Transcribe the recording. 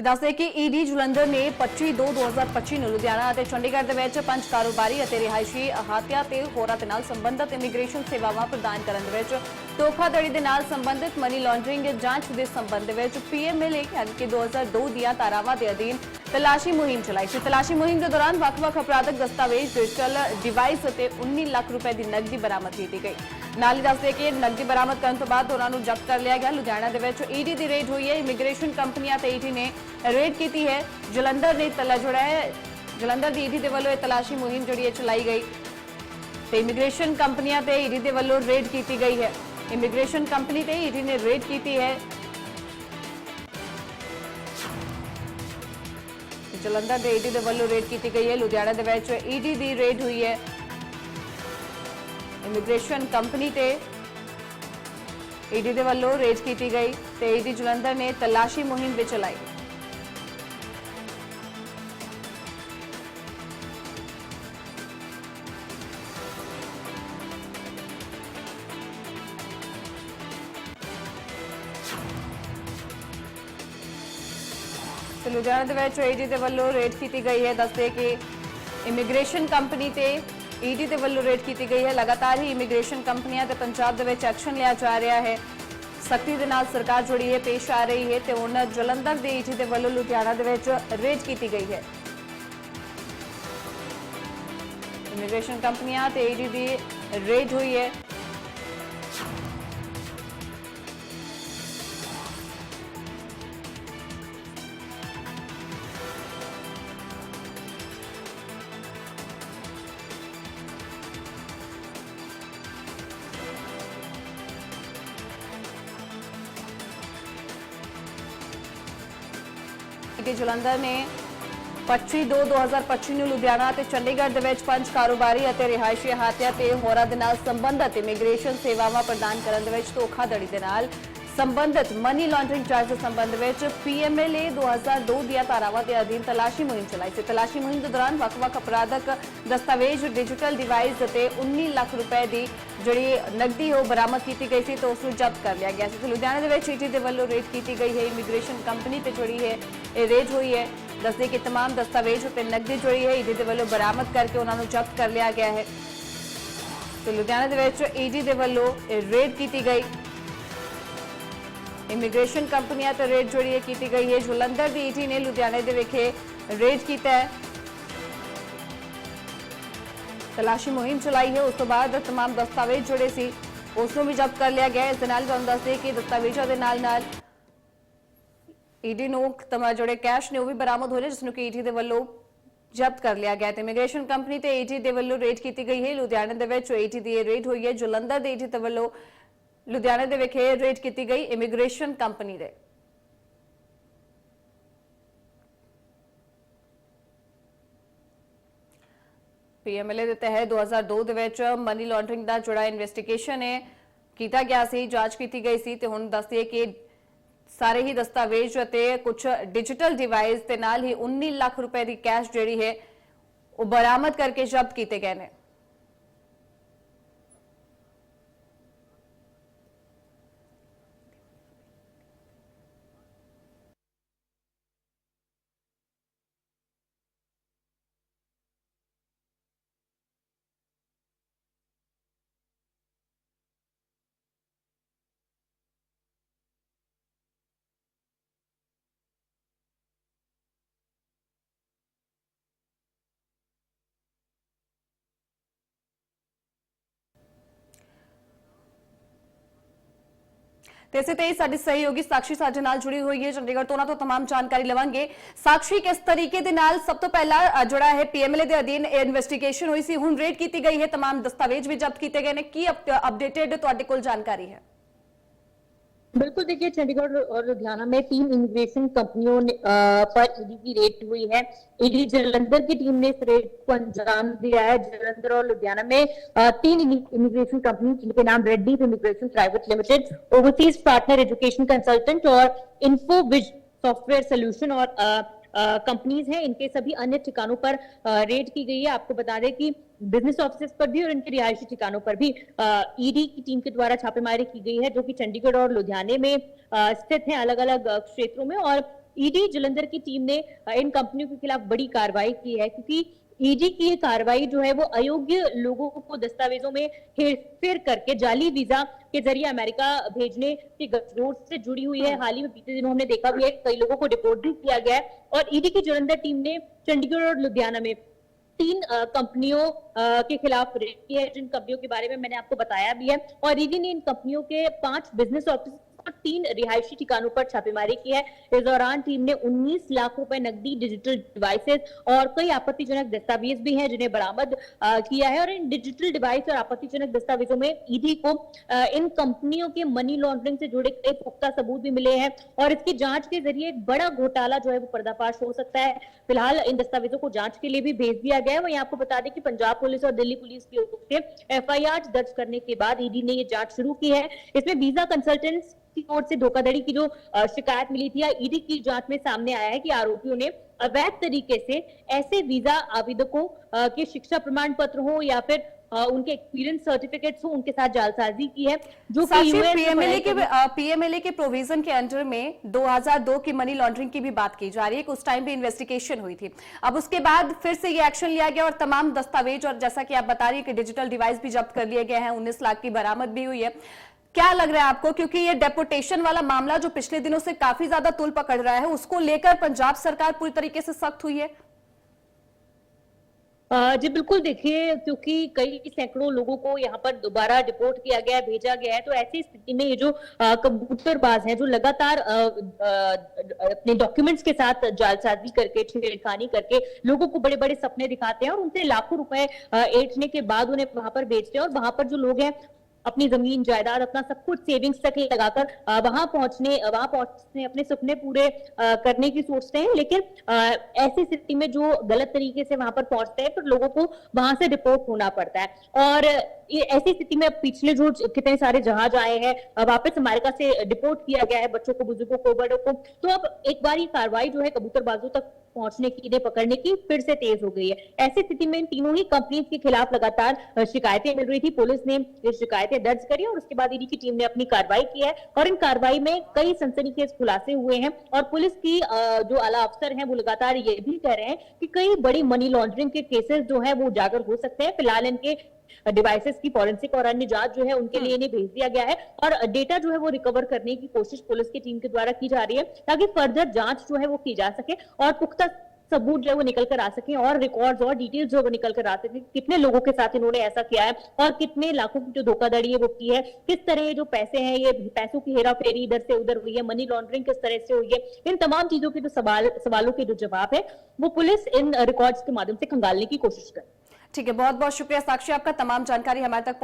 ਤੇ ਦੱਸਦੇ ਕਿ ਈਡੀ ਜਲੰਧਰ ਨੇ 25/2/2025 ਨੂੰ ਲੁਧਿਆਣਾ ਅਤੇ ਚੰਡੀਗੜ੍ਹ ਦੇ ਵਿੱਚ 5 ਕਾਰੋਬਾਰੀ ਅਤੇ ਰਿਹਾਇਸ਼ੀ ਅਹਾਤਿਆਂ ਤੇ ਹੋਰਾਂ ਦੇ ਨਾਲ ਸੰਬੰਧਿਤ ਇਮੀਗ੍ਰੇਸ਼ਨ ਸੇਵਾਵਾਂ ਪ੍ਰਦਾਨ ਕਰਨ ਦੇ ਵਿੱਚ ਧੋਖਾਧੜੀ ਦੇ ਨਾਲ ਸੰਬੰਧਿਤ ਮਨੀ ਲਾਂਡਰਿੰਗ ਜਾਂਚ ਦੇ ਸੰਬੰਧ ਦੇ ਵਿੱਚ ਪੀਐਮਐਲਏ ਯਾਨੀ ਕਿ 2002 ਦੀਆਂ ਧਾਰਾਵਾਂ ਦੇ ਅਧੀਨ ਤਲਾਸ਼ੀ ਮੁਹਿੰਮ ਚਲਾਈ ਸੀ। ਤਲਾਸ਼ੀ ਮੁਹਿੰਮ ਦੇ ਦੌਰਾਨ ਵੱਖ-ਵੱਖ ਅਪਰਾਧਕ ਦਸਤਾਵੇਜ਼, ਡਿਜੀਟਲ ਡਿਵਾਈਸ ਅਤੇ 19 ਲੱਖ ਰੁਪਏ ਦੀ ਨਕਦੀ ਬਰਾਮਦ ਕੀਤੀ ਗਈ। ਨਾਲ ਹੀ ਦੱਸਦੇ ਕਿ ਨਕਦੀ ਬਰਾਮਦ ਕਰਨ ਤੋਂ ਬਾਅਦ ਉਹਨਾਂ ਨੂੰ ਜ਼ਬਤ ਕਰ ਲਿਆ ਗਿਆ। ਲੁਧਿਆਣਾ ਦੇ ਵਿੱਚ ਈਡੀ ਦੀ ਰੇਡ ਹੋਈ ਹੈ। ਇਮੀਗ੍ਰੇਸ਼ਨ ਕੰਪਨੀਆਂ ਤੇ ਈਡੀ ਨੇ रेड की है। जलंधर ने जोड़ा है जलंधर की ईडी के वालों तलाशी मुहिम जी चलाई गई तो इमीग्रेशन कंपनियां ते ईडी के वालों रेड की गई है। इमीग्रेशन कंपनी ते ईडी ने रेड की है। जलंधर के ईडी के वालों रेड की गई है। लुधियाना के विच ईडी की रेड हुई है। इमीग्रेशन कंपनी ते ईडी के वालों रेड की गई तो ईडी जलंधर ने तलाशी मुहिम भी चलाई। तो लुधियाना के ईडी के वालों रेड की गई है। दसदे कि इमीग्रेशन कंपनी ते ईडी के वालों रेड की गई है। लगातार ही इमीग्रेशन कंपनियां ते पंजाब दे विच एक्शन लिया जा रहा है। सख्ती दे नाल सरकार जोड़ी है पेश आ रही है तो हुण जलंधर के ईडी के वालों लुधियाना के विच रेड की गई है। इमीग्रेशन कंपनियां ते ईडी की रेड हुई है। जलंधर ने 25/2/2025 ਨੂੰ ਲੁਧਿਆਣਾ ਤੇ ਚੰਡੀਗੜ੍ਹ ਦੇ ਵਿੱਚ 5 ਕਾਰੋਬਾਰੀ ਅਤੇ ਰਿਹਾਇਸ਼ੀ ਅਹਾਤਿਆਂ ਤੇ ਹੋਰਾਂ ਦੇ ਨਾਲ ਸੰਬੰਧਿਤ ਇਮੀਗ੍ਰੇਸ਼ਨ ਸੇਵਾਵਾਂ ਪ੍ਰਦਾਨ ਕਰਨ ਦੇ ਵਿੱਚ ਧੋਖਾਧੜੀ ਦੇ ਨਾਲ ਸੰਬੰਧਿਤ ਮਨੀ ਲਾਂਡਰਿੰਗ ਚਾਰਜ ਦੇ ਸੰਬੰਧ ਵਿੱਚ ਪੀਐਮਐਲਏ 2002 ਦੀਆਂ ਧਾਰਾਵਾਂ ਦੇ ਅਧੀਨ ਤਲਾਸ਼ੀ ਮੁਹਿੰਮ ਚਲਾਈ ਸੀ। ਤਲਾਸ਼ੀ ਮੁਹਿੰਮ ਦੇ ਦੌਰਾਨ ਵੱਖ-ਵੱਖ ਅਪਰਾਧਕ ਦਸਤਾਵੇਜ਼, ਡਿਜੀਟਲ ਡਿਵਾਈਸ ਅਤੇ 19 ਲੱਖ ਰੁਪਏ ਦੀ ਜਿਹੜੀ ਨਕਦੀ ਉਹ ਬਰਾਮਦ ਕੀਤੀ ਗਈ ਸੀ ਤੇ ਉਸ ਨੂੰ ਜ਼ਬਤ ਕਰ ਲਿਆ ਗਿਆ ਸੀ। ਲੁਧਿਆਣਾ ਦੇ ਵਿੱਚ ਈਡੀ ਦੇ ਵੱਲੋਂ ਰੇਡ ਕੀਤੀ ਗਈ ਹੈ। ਇਮੀਗ੍ਰੇਸ਼ਨ ਕੰਪਨੀ ਤੇ ਜਿਹੜੀ ਹੈ ਇਹ ਰੇਡ ਹੋਈ ਹੈ। ਦੱਸਦੇ ਕਿ तमाम दस्तावेज और नकदी जोड़ी है ईडी के वालों बरामद करके उन्होंने जब्त कर लिया गया है। तो लुधियाना के ईडी के वालों रेड की गई। इमीग्रेशन कंपनियां तो रेड जोड़ी है की गई है। जलंधर की ईडी ने लुधियाने के विखे रेड किया है, तलाशी मुहिम चलाई है। उस तो बाद तमाम दस्तावेज जोड़े सी उसनों भी जब्त कर लिया गया है। इस दे नाल तुहानूं दस दईए कि दस्तावेजों के नाल ईडी नूं जोड़े कैश ने भी बरामद हो रहे जिसनों कि ईडी के वालों जब्त कर लिया गया। इमीग्रेशन कंपनी ते ईडी के वालों रेड की गई है। लुधियाना के विच ईडी की रेड हुई है। जलंधर के ईडी के वालों लुधियाना के विखे रेड की गई इमीग्रेशन कंपनी दे। पीएमएलए के तहत 2002 के विच मनी लॉन्ड्रिंग का जोड़ा इन्वेस्टिगेशन है किया गया सी, जांच की गई सी ते हुण दस दईए कि सारे ही दस्तावेज ते कुछ डिजिटल डिवाइस ते नाल ही 19 लाख रुपए की कैश जिहड़ी है वो बरामद करके जब्त किए गए हैं। इसे ते साडी सहयोगी साक्षी साडे नाल जुड़ी हुई है चंडीगढ़ तो उन्हां तो तमाम जानकारी लवांगे। साक्षी, किस तरीके दे नाल सब तो पहला जोड़ा है पीएमएलए दे अधीन इन्वेस्टिगेशन हुई सी, हुण रेड की गई है, तमाम दस्तावेज भी जब्त किए गए ने, की अपडेटेड तुहाडे कोल जानकारी है? बिल्कुल, देखिए चंडीगढ़ और लुधियाना में 3 इमिग्रेशन कंपनियों पर ईडी की रेड हुई है। ईडी जलंधर की टीम ने इस रेड को अंजाम दिया है। जलंधर और लुधियाना में 3 इमिग्रेशन कंपनी जिनके नाम Reddy's immigration private limited, overseas partner education consultant और इन्फोविज सॉफ्टवेयर सोल्यूशन और कंपनीज हैं, इनके सभी अन्य ठिकानों पर रेड की गई है। आपको बता दें कि बिजनेस ऑफिस पर भी और इनके रिहायशी ठिकानों पर भी ईडी की टीम के द्वारा छापेमारी की गई है, जो कि चंडीगढ़ और लुधियाने में स्थित हैं, अलग अलग क्षेत्रों में। और ईडी जालंधर की टीम ने इन कंपनियों के खिलाफ बड़ी कार्रवाई की है, क्योंकि ईडी की ये कार्रवाई जो है वो अयोग्य लोगों को दस्तावेजों में हेरफेर करके जाली वीजा के जरिए अमेरिका भेजने के गठजोड़ से जुड़ी हुई है। हाल ही में बीते दिनों हमने देखा भी है, कई लोगों को डिपोर्ट भी किया गया है। और ईडी की जालंधर टीम ने चंडीगढ़ और लुधियाना में 3 कंपनियों के खिलाफ रेड की है, जिन कंपनियों के बारे में मैंने आपको बताया भी है। और ईडी ने इन कंपनियों के 5 बिजनेस ऑफिस और 3 रिहायशी ठिकानों पर छापेमारी की है। इस दौरान टीम ने 19 लाख रुपए नकदी, डिजिटल डिवाइसेस और कई आपत्तिजनक दस्तावेज भी हैं जिन्हें बरामद किया है। और इन डिजिटल डिवाइस और आपत्तिजनक दस्तावेजों में ईडी को इन कंपनियों के मनी लॉन्ड्रिंग से जुड़े कई पुख्ता सबूत भी मिले हैं और इसकी जांच के जरिए एक बड़ा घोटाला जो है वो पर्दाफाश हो सकता है। फिलहाल इन दस्तावेजों को जांच के लिए भी भेज दिया गया है। वहीं आपको बता दें कि पंजाब पुलिस और दिल्ली पुलिस की ओर से एफआईआर दर्ज करने के बाद ईडी ने ये जांच शुरू की है। इसमें वीजा कंसल्टेंट्स की ओर से धोखाधड़ी की जो शिकायत मिली थी, ईडी की जांच में सामने आया है कि आरोपियों ने अवैध तरीके से ऐसे वीजा आवेदकों के शिक्षा प्रमाण पत्र हो या फिर उनके एक्सपीरियंस सर्टिफिकेट्स हो, उनके साथ जालसाजी की है, जो कि पीएमएलए के प्रोविजन के अंडर में 2002 की मनी लॉन्ड्रिंग की भी बात की जा रही है कि उस टाइम पे इन्वेस्टिगेशन हुई थी। अब उसके बाद फिर से ये एक्शन लिया गया और तमाम दस्तावेज और जैसा कि आप बता रही है कि डिजिटल डिवाइस भी जब्त कर लिए गए हैं, 19 लाख की बरामद भी हुई है। क्या लग रहा है आपको, क्योंकि ये डेपुटेशन वाला मामला जो पिछले दिनों से काफी ज्यादा तूल पकड़ रहा है, उसको लेकर पंजाब सरकार पूरी तरीके से सख्त हुई है? जी बिल्कुल, देखिए, क्योंकि कई सैकड़ों लोगों को यहाँ पर दोबारा डिपोर्ट किया गया है, भेजा गया है, तो ऐसी स्थिति में ये जो कबूतरबाज हैं, जो लगातार अपने डॉक्यूमेंट्स के साथ जालसाजी करके, छेड़खानी करके लोगों को बड़े बड़े सपने दिखाते हैं और उनसे लाखों रुपए ऐंठने के बाद उन्हें वहां पर बेचते हैं और वहां पर जो लोग हैं अपनी जमीन जायदाद, अपना सब कुछ सेविंग्स तक लगाकर वहां पहुंचने अपने सपने पूरे करने की सोचते हैं। लेकिन ऐसी स्थिति में जो गलत तरीके से वहां पर पहुंचते हैं, फिर लोगों को वहां से डिपोर्ट होना पड़ता है। और ऐसी स्थिति में अब पिछले जो कितने सारे जहाज आए हैं, वापस अमेरिका से डिपोर्ट किया गया है बच्चों को, बुजुर्गों को, बड़ों को, तो अब एक बार ये कार्रवाई जो है कबूतरबाजों तक पहुंचने की, इन्हें पकड़ने की फिर से तेज हो गई है। ऐसी स्थिति में इन तीनों ही कंपनीज के खिलाफ लगातार शिकायतें मिल रही थी। पुलिस ने ये शिकायतें दर्ज करी और उसके बाद ईडी की टीम ने अपनी कार्रवाई की है और इन कार्रवाई में कई सनसनीखेज खुलासे हुए हैं। और पुलिस की जो आला अफसर हैं वो लगातार ये भी कह रहे हैं कि कई बड़ी मनी लॉन्ड्रिंग के केसेस जो है वो उजागर हो सकते हैं। फिलहाल इनके डिवाइसेस की फॉरेंसिक और अन्य जांच जो है उनके लिए इन्हें भेज दिया गया है और डेटा जो है वो रिकवर करने की कोशिश पुलिस की टीम के द्वारा की जा रही है, ताकि फर्दर जांच जो है वो की जा सके और पुख्ता सबूत जो है वो निकल कर आ सके और रिकॉर्ड्स और डिटेल्स जो है वो निकल कर आ सके, कितने लोगों के साथ इन्होंने ऐसा किया है और कितने लाखों की जो धोखाधड़ी है वो की है, किस तरह ये जो पैसे हैं, ये पैसों की हेरा फेरी इधर से उधर हुई है, मनी लॉन्ड्रिंग किस तरह से हुई है। इन तमाम चीजों के जो सवालों के जो जवाब है वो पुलिस इन रिकॉर्ड्स के माध्यम से खंगालने की कोशिश करे। ठीक है, बहुत बहुत शुक्रिया साक्षी, आपका तमाम जानकारी हमारे तक